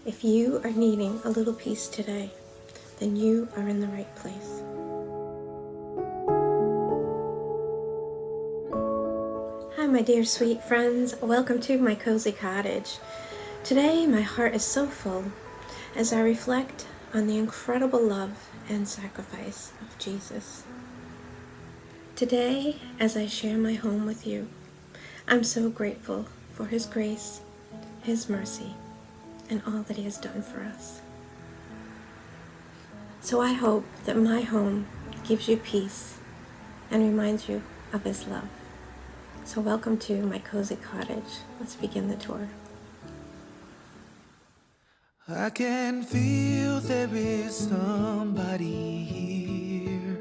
If you are needing a little peace today, then you are in the right place. Hi, my dear sweet friends. Welcome to my cozy cottage. Today, my heart is so full as I reflect on the incredible love and sacrifice of Jesus. Today, as I share my home with you, I'm so grateful for His grace, His mercy, and all that He has done for us. So I hope that my home gives you peace and reminds you of His love. So welcome to my cozy cottage. Let's begin the tour. I can feel there is somebody here,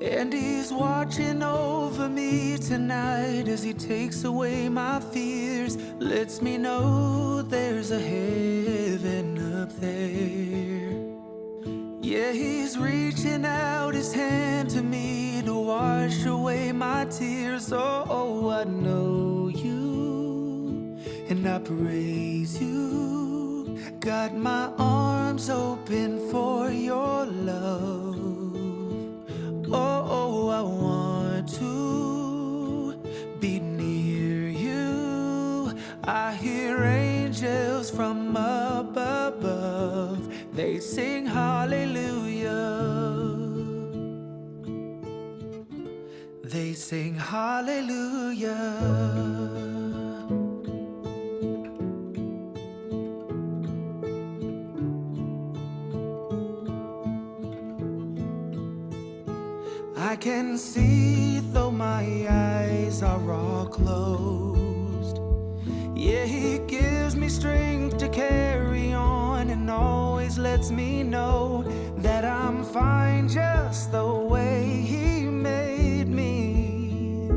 and He's watching over me tonight as He takes away my fears, lets me know there's a heaven up there. Yeah, He's reaching out His hand to me to wash away my tears. Oh, I know You, and I praise You. Got my arms open for Your love. Oh, I want to be near You. I hear angels from up above. They sing hallelujah. They sing hallelujah. I can see though my eyes are all closed. Yeah, He gives me strength to carry on and always lets me know that I'm fine just the way He made me.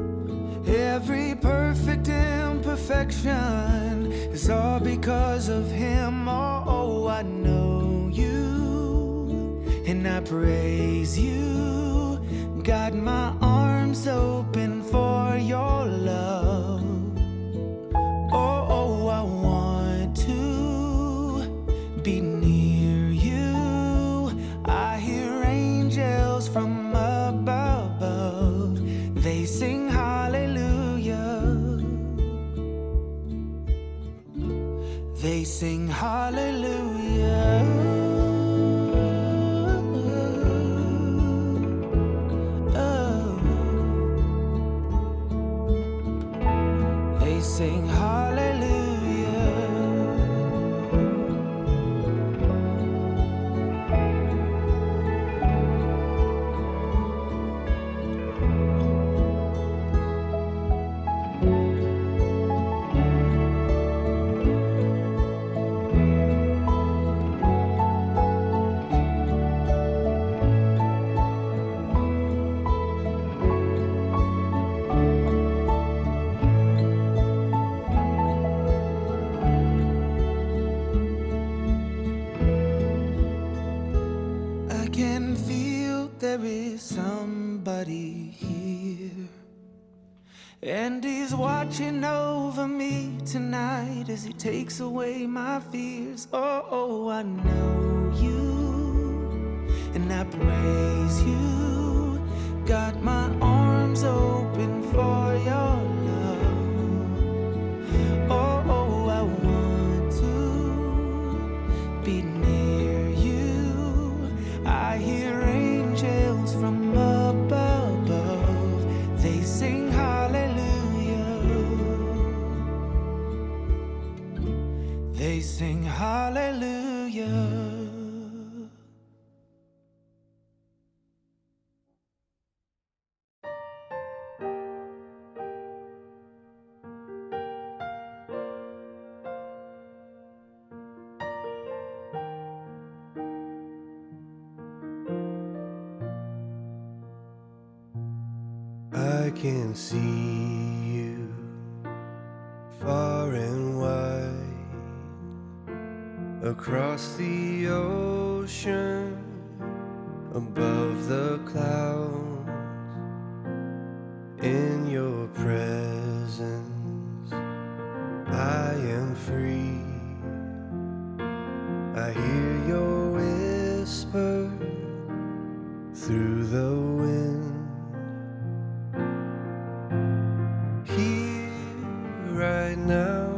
Every perfect imperfection is all because of Him. Oh, I know You, and I praise You. Got my arms open for Your love. Oh, I want to be near You. I hear angels from up above. They sing hallelujah. They sing hallelujah. They sing hallelujah. I can feel there is somebody here, and He's watching over me tonight as He takes away my fears. Oh, I know You, and I praise You. Got my arms open for Your love. Oh, I want to be near You. I hear angels from up above. They sing hallelujah. They sing hallelujah. I can see You far and wide across the ocean, above the clouds. In Your presence I am free. hear your whisper through the wind. Here, right now,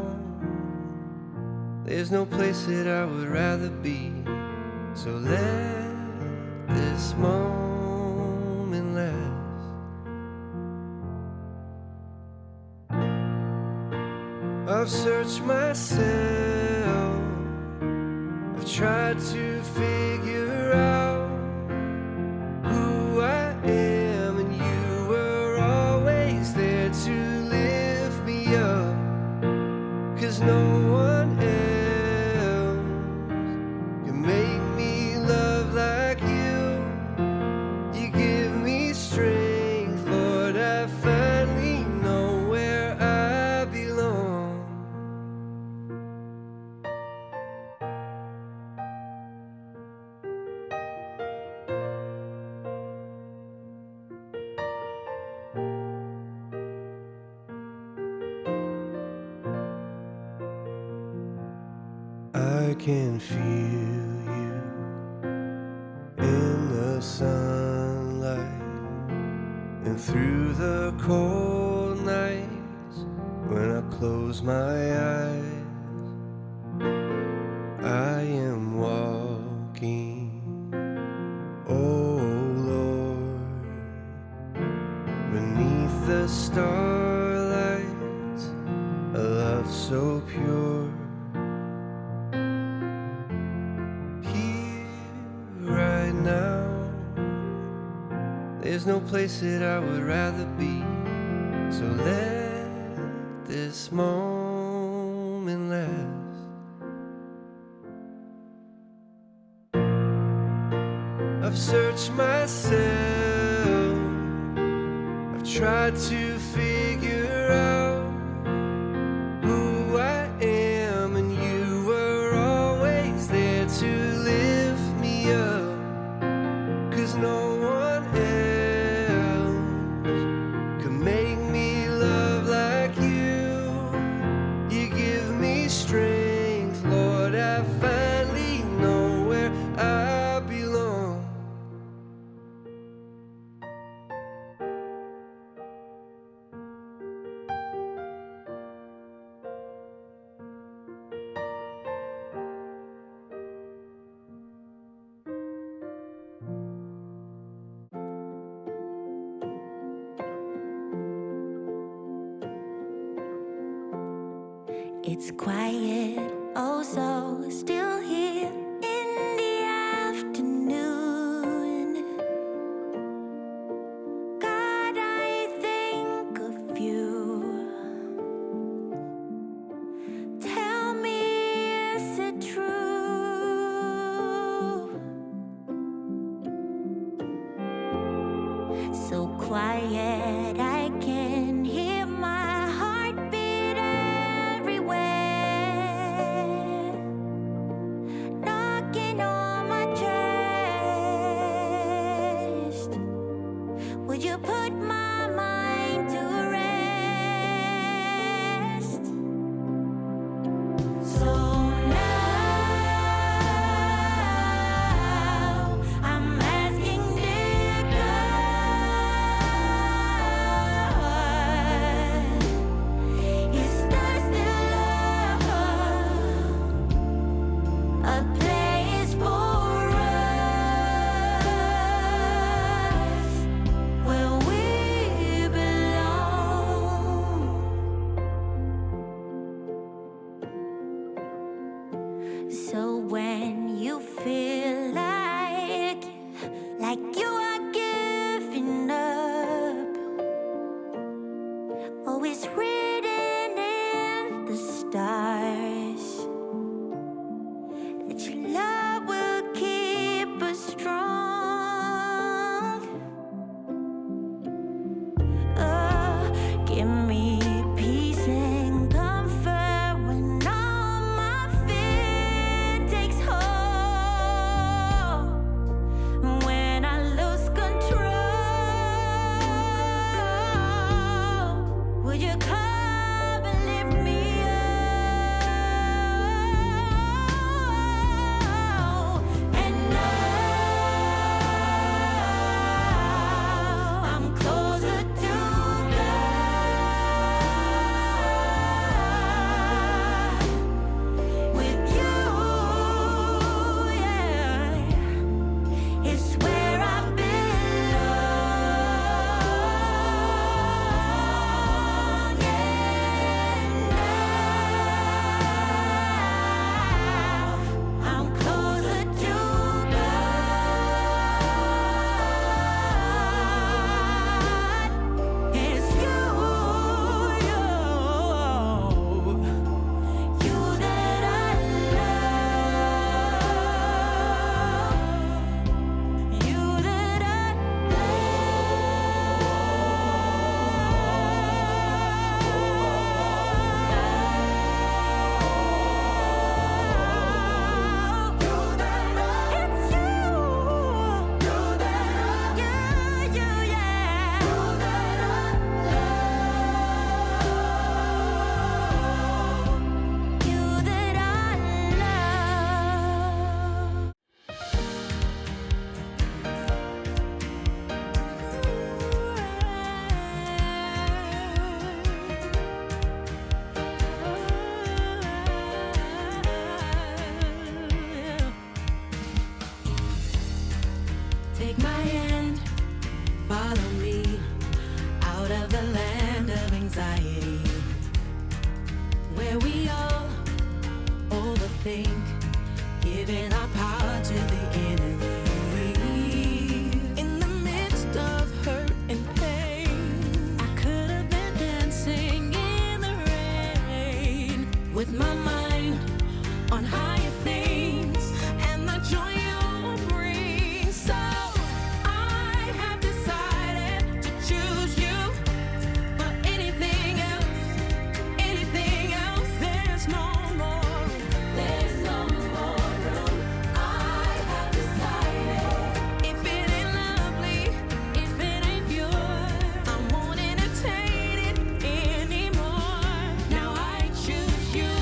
there's no place that I would rather be. So let this moment last. I've searched myself, I've tried to figure out who I am, and you were always there to lift me up. 'Cause no one else can make me love like you. You give me strength, Lord, I finally know where I belong. I can feel you in the sunlight and through the cold nights. When I close my eyes, I am walking, oh Lord, beneath the starlight, a love so pure. Right now, there's no place that I would rather be. So let this moment last. I've searched myself, I've tried to figure out who I am, and you were always there to lift me up. 'Cause no one else can make me love like you. You give me strength, Lord, I finally know where I belong. It's quiet, oh so still here in the afternoon. God, I think of you. Tell me, is it true? So quiet, I can hear my heartbeat everywhere, knocking on my chest. Would you put my mind to rest? So now I'm asking, dear God, is there still a place for us where we belong? So when you feel like you are giving up, oh, it's written in the stars that your love will keep us strong. Give me peace and comfort when all my fear takes hold. anxiety, where we all overthink, giving our power to the enemy. In the midst of hurt and pain, I could have been dancing in the rain, with my mind on higher things and the joy you'll bring. So I have decided to choose you. For anything else, there's no more room. There's no more room. I have decided. If it ain't lovely, if it ain't pure, I won't entertain it anymore. Now I choose you.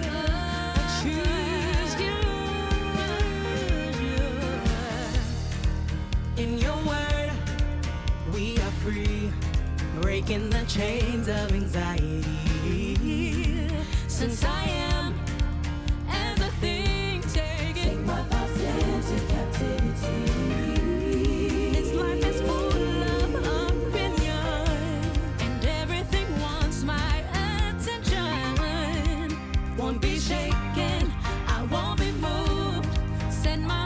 I choose you. In your word, we are free, breaking the chains of anxiety. Since I am as a thing, take my thoughts into captivity. This life is full of opinion, and everything wants my attention. Won't be shaken, I won't be moved. Set my